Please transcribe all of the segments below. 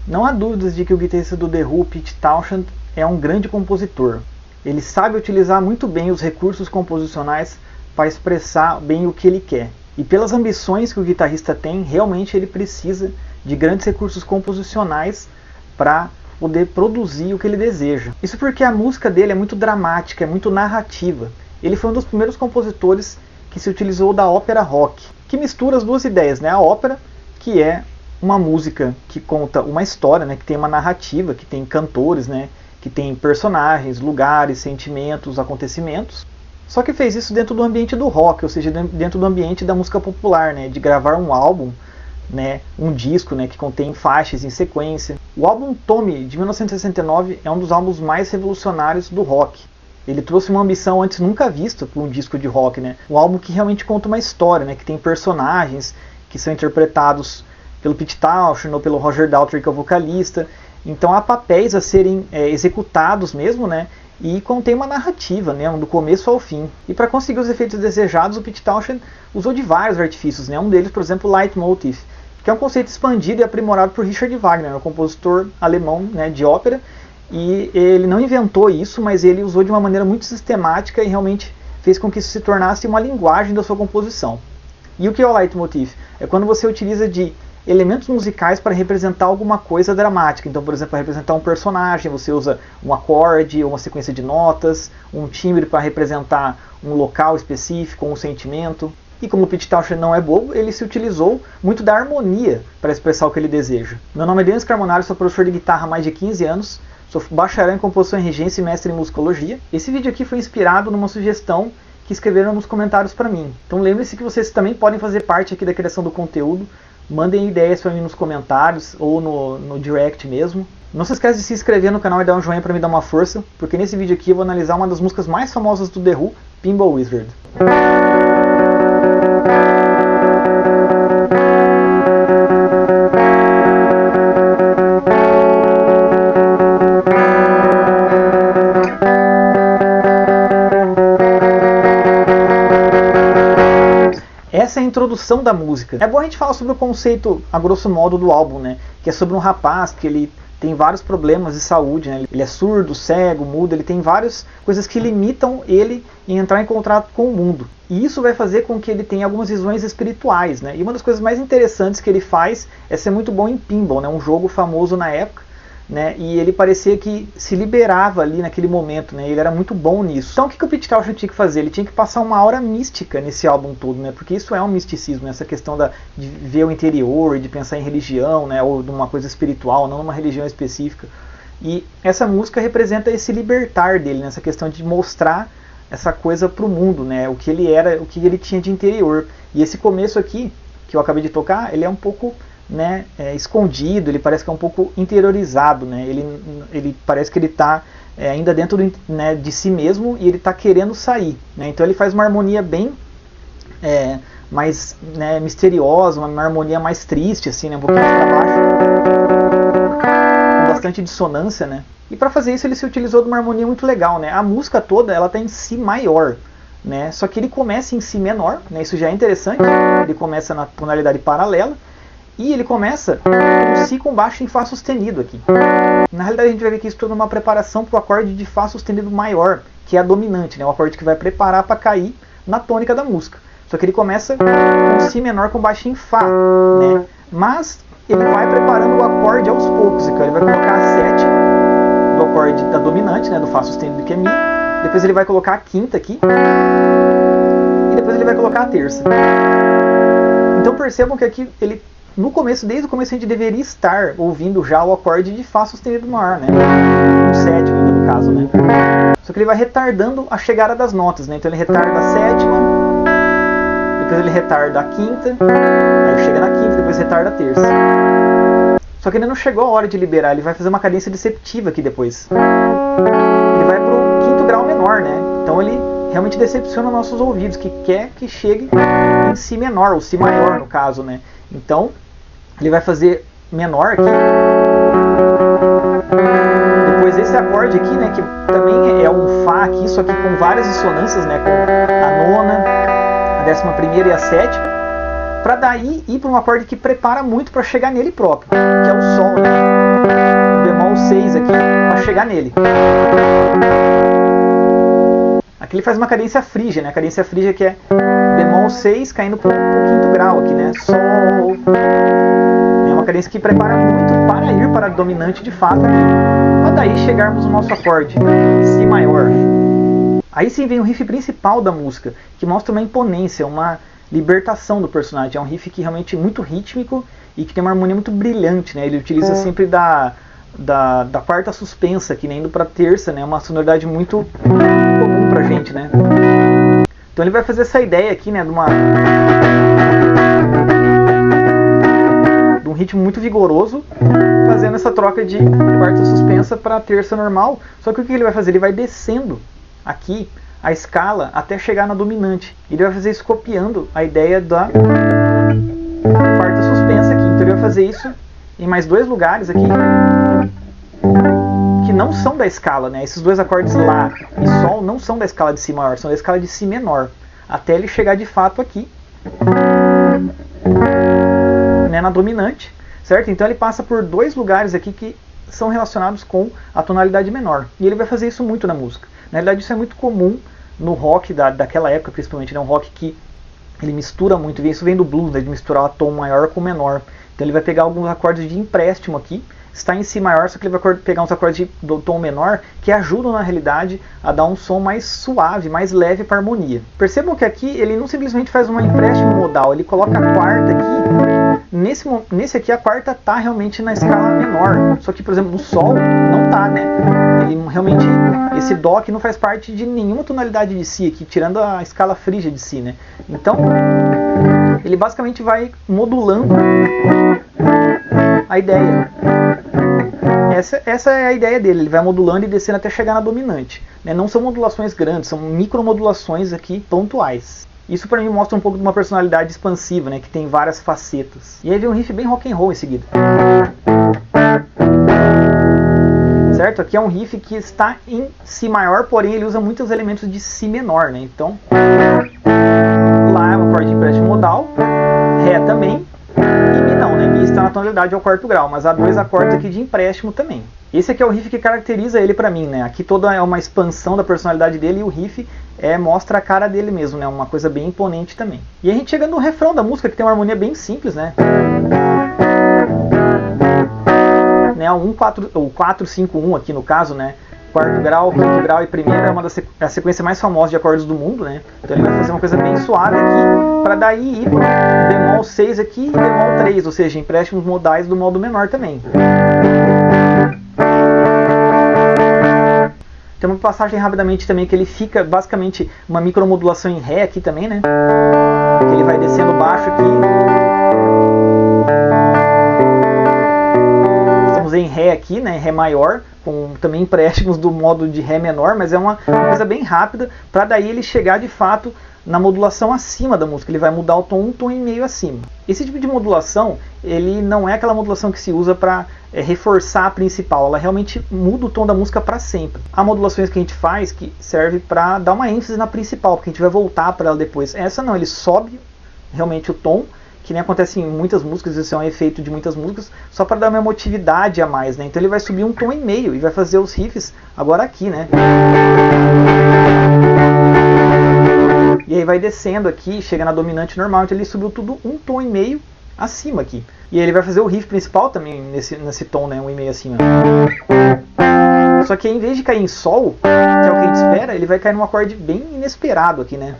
Não há dúvidas de que o guitarrista do The Who, Pete Townshend, é um grande compositor. Ele sabe utilizar muito bem os recursos composicionais para expressar bem o que ele quer. E pelas ambições que o guitarrista tem, realmente ele precisa de grandes recursos composicionais para poder produzir o que ele deseja. Isso porque a música dele é muito dramática, é muito narrativa. Ele foi um dos primeiros compositores que se utilizou da ópera rock, que mistura as duas ideias, né? A ópera, que é uma música que conta uma história, né? Que tem uma narrativa, que tem cantores, né? Que tem personagens, lugares, sentimentos, acontecimentos. Só que fez isso dentro do ambiente do rock, ou seja, dentro do ambiente da música popular, né? De gravar um álbum, né, um disco, né, que contém faixas em sequência. O álbum Tommy, de 1969, é um dos álbuns mais revolucionários do rock. Ele trouxe uma ambição antes nunca vista para um disco de rock, né? Um álbum que realmente conta uma história, né, que tem personagens que são interpretados pelo Pete Townshend ou pelo Roger Daltrey, que é o vocalista. Então há papéis a serem executados mesmo, né? E contém uma narrativa, né, do começo ao fim. E para conseguir os efeitos desejados, o Pete Townshend usou de vários artifícios, né? Um deles, por exemplo, o Leitmotiv, que é um conceito expandido e aprimorado por Richard Wagner, um compositor alemão, né, de ópera. E ele não inventou isso, mas ele usou de uma maneira muito sistemática e realmente fez com que isso se tornasse uma linguagem da sua composição. E o que é o Leitmotiv? É quando você utiliza de elementos musicais para representar alguma coisa dramática. Então, por exemplo, para representar um personagem, você usa um acorde, ou uma sequência de notas, um timbre para representar um local específico, um sentimento. E como o Pete Townshend não é bobo, ele se utilizou muito da harmonia para expressar o que ele deseja. Meu nome é Denis Carmonaro, sou professor de guitarra há mais de 15 anos, sou bacharel em composição e regência e mestre em musicologia. Esse vídeo aqui foi inspirado numa sugestão que escreveram nos comentários para mim. Então lembre-se que vocês também podem fazer parte aqui da criação do conteúdo. Mandem ideias para mim nos comentários ou no direct mesmo. Não se esqueça de se inscrever no canal e dar um joinha para me dar uma força, porque nesse vídeo aqui eu vou analisar uma das músicas mais famosas do The Who, Pinball Wizard. Essa é a introdução da música. É bom a gente falar sobre o conceito, a grosso modo, do álbum, né? Que é sobre um rapaz que ele tem vários problemas de saúde, né? Ele é surdo, cego, mudo, ele tem várias coisas que limitam ele em entrar em contato com o mundo. E isso vai fazer com que ele tenha algumas visões espirituais, né? E uma das coisas mais interessantes que ele faz é ser muito bom em pinball, né? Um jogo famoso na época, né? E ele parecia que se liberava ali naquele momento, né? Ele era muito bom nisso. Então o que o Pete Townshend tinha que fazer? Ele tinha que passar uma aura mística nesse álbum todo, né? Porque isso é um misticismo, essa questão de ver o interior, de pensar em religião, né? Ou de uma coisa espiritual, não numa religião específica. E essa música representa esse libertar dele, né? Essa questão de mostrar essa coisa para o mundo, né? O que ele era, o que ele tinha de interior. E esse começo aqui, que eu acabei de tocar, ele é um pouco, né, escondido, ele parece que é um pouco interiorizado, né? Ele parece que ele está ainda dentro né, de si mesmo e ele está querendo sair, né? Então ele faz uma harmonia bem mais, né, misteriosa, uma harmonia mais triste, assim, né, um pouquinho para baixo, com bastante dissonância, né? E para fazer isso ele se utilizou de uma harmonia muito legal, né? A música toda ela está em si maior, né? Só que ele começa em si menor, né? Isso já é interessante. Ele começa na tonalidade paralela. E ele começa com Si com baixo em Fá sustenido aqui. Na realidade a gente vai ver que isso tudo é uma preparação para o acorde de Fá sustenido maior, que é a dominante, né? O acorde que vai preparar para cair na tônica da música. Só que ele começa com Si menor com baixo em Fá, né? Mas ele vai preparando o acorde aos poucos. Então ele vai colocar a sétima do acorde da dominante, né? Do Fá sustenido que é Mi. Depois ele vai colocar a quinta aqui. E depois ele vai colocar a terça. Então percebam que aqui ele... No começo, desde o começo, a gente deveria estar ouvindo já o acorde de Fá sustenido maior, né? O sétimo ainda no caso, né? Só que ele vai retardando a chegada das notas, né? Então ele retarda a sétima, depois ele retarda a quinta, aí chega na quinta, depois retarda a terça. Só que ele não chegou a hora de liberar, ele vai fazer uma cadência deceptiva aqui depois. Ele vai pro quinto grau menor, né? Então ele realmente decepciona nossos ouvidos, que quer que chegue em Si menor, ou Si maior no caso, né? Então ele vai fazer menor aqui. Depois esse acorde aqui, né, que também é um Fá aqui, só que com várias dissonâncias, né, com a nona, a 11ª e a sétima, para daí ir para um acorde que prepara muito para chegar nele próprio, que é o Sol, né? chegar nele. Aqui ele faz uma cadência frígia, né? A cadência frígia que é bemol 6 caindo pro quinto grau aqui, né? Sol. É uma cadência que prepara muito para ir para a dominante de fato aqui. Para daí chegarmos no nosso acorde, Si maior. Aí sim vem o riff principal da música, que mostra uma imponência, uma libertação do personagem. É um riff que realmente é muito rítmico e que tem uma harmonia muito brilhante, né? Ele utiliza sempre da quarta suspensa, que nem indo para terça, né? Uma sonoridade muito comum pra gente, né? Então ele vai fazer essa ideia aqui, né? De um ritmo muito vigoroso, fazendo essa troca de quarta suspensa para terça normal. Só que o que ele vai fazer? Ele vai descendo aqui a escala até chegar na dominante. Ele vai fazer isso copiando a ideia da quarta suspensa aqui. Então ele vai fazer isso em mais dois lugares aqui que não são da escala, né? Esses dois acordes Lá e Sol não são da escala de Si maior, são da escala de Si menor, até ele chegar de fato aqui, né, na dominante, certo? Então ele passa por dois lugares aqui que são relacionados com a tonalidade menor, e ele vai fazer isso muito na música. Na realidade isso é muito comum no rock daquela época, principalmente, né? Um rock que ele mistura muito, isso vem do blues, né? De misturar o tom maior com o menor. Então ele vai pegar alguns acordes de empréstimo aqui, está em Si maior, só que ele vai pegar uns acordes do tom menor que ajudam na realidade a dar um som mais suave, mais leve para a harmonia. Percebam que aqui ele não simplesmente faz um empréstimo modal, ele coloca a quarta aqui. Nesse aqui a quarta está realmente na escala menor, só que por exemplo no Sol não está, né? Ele realmente, esse Dó aqui não faz parte de nenhuma tonalidade de Si aqui, tirando a escala frígia de Si, né? Então ele basicamente vai modulando a ideia. Essa é a ideia dele, ele vai modulando e descendo até chegar na dominante, né? Não são modulações grandes, são micromodulações aqui pontuais. Isso para mim mostra um pouco de uma personalidade expansiva, né? Que tem várias facetas. E aí vem um riff bem rock and roll em seguida. Certo? Aqui é um riff que está em Si maior, porém ele usa muitos elementos de Si menor, né? Então, Lá é um acorde de empréstimo modal, Ré também, e Mi não, né? Mi está na tonalidade ao quarto grau, mas há dois acordes aqui de empréstimo também. Esse aqui é o riff que caracteriza ele pra mim, né? Aqui toda é uma expansão da personalidade dele e o riff mostra a cara dele mesmo, né? Uma coisa bem imponente também. E a gente chega no refrão da música, que tem uma harmonia bem simples, né? O 4-5-1 aqui no caso, né? Quarto grau, quinto grau e primeiro é uma das a sequência mais famosa de acordes do mundo, né? Então ele vai fazer uma coisa bem suave aqui, para daí ir pro bemol 6 aqui e bemol 3, ou seja, empréstimos modais do modo menor também. Tem uma passagem rapidamente também que ele fica basicamente uma micromodulação em Ré aqui também, né? Que ele vai descendo baixo aqui. Estamos em Ré aqui, né? Ré maior, com também empréstimos do modo de Ré menor, mas é uma coisa bem rápida, para daí ele chegar de fato na modulação acima da música. Ele vai mudar o tom um tom e meio acima. Esse tipo de modulação, ele não é aquela modulação que se usa para reforçar a principal, ela realmente muda o tom da música para sempre. Há modulações que a gente faz que serve para dar uma ênfase na principal, porque a gente vai voltar para ela depois. Essa não, ele sobe realmente o tom, que nem acontece em muitas músicas, esse é um efeito de muitas músicas, só para dar uma emotividade a mais, né? Então ele vai subir um tom e meio e vai fazer os riffs agora aqui, né? E aí vai descendo aqui, chega na dominante normal, então ele subiu tudo um tom e meio acima aqui. E aí ele vai fazer o riff principal também nesse tom, né? Um e meio acima. Só que aí, em vez de cair em Sol, que é o que a gente espera, ele vai cair num acorde bem inesperado aqui, né?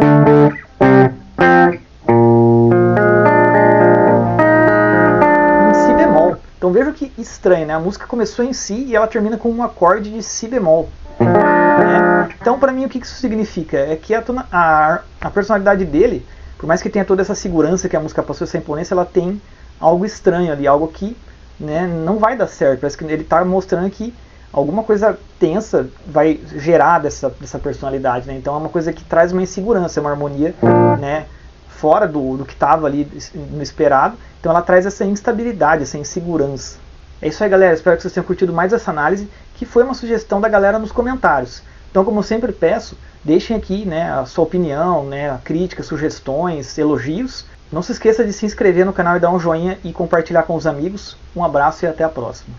Então veja que estranho, né? A música começou em Si e ela termina com um acorde de Si bemol. Né? Então para mim o que isso significa? É que a personalidade dele, por mais que tenha toda essa segurança que a música passou, essa imponência, ela tem algo estranho ali, algo que, né, não vai dar certo. Parece que ele está mostrando que alguma coisa tensa vai gerar dessa personalidade, né? Então é uma coisa que traz uma insegurança, uma harmonia, né, fora do que estava ali no esperado. Então ela traz essa instabilidade, essa insegurança. É isso aí, galera. Espero que vocês tenham curtido mais essa análise, que foi uma sugestão da galera nos comentários. Então, como eu sempre peço, deixem aqui, né, a sua opinião, né, críticas, sugestões, elogios. Não se esqueça de se inscrever no canal e dar um joinha e compartilhar com os amigos. Um abraço e até a próxima.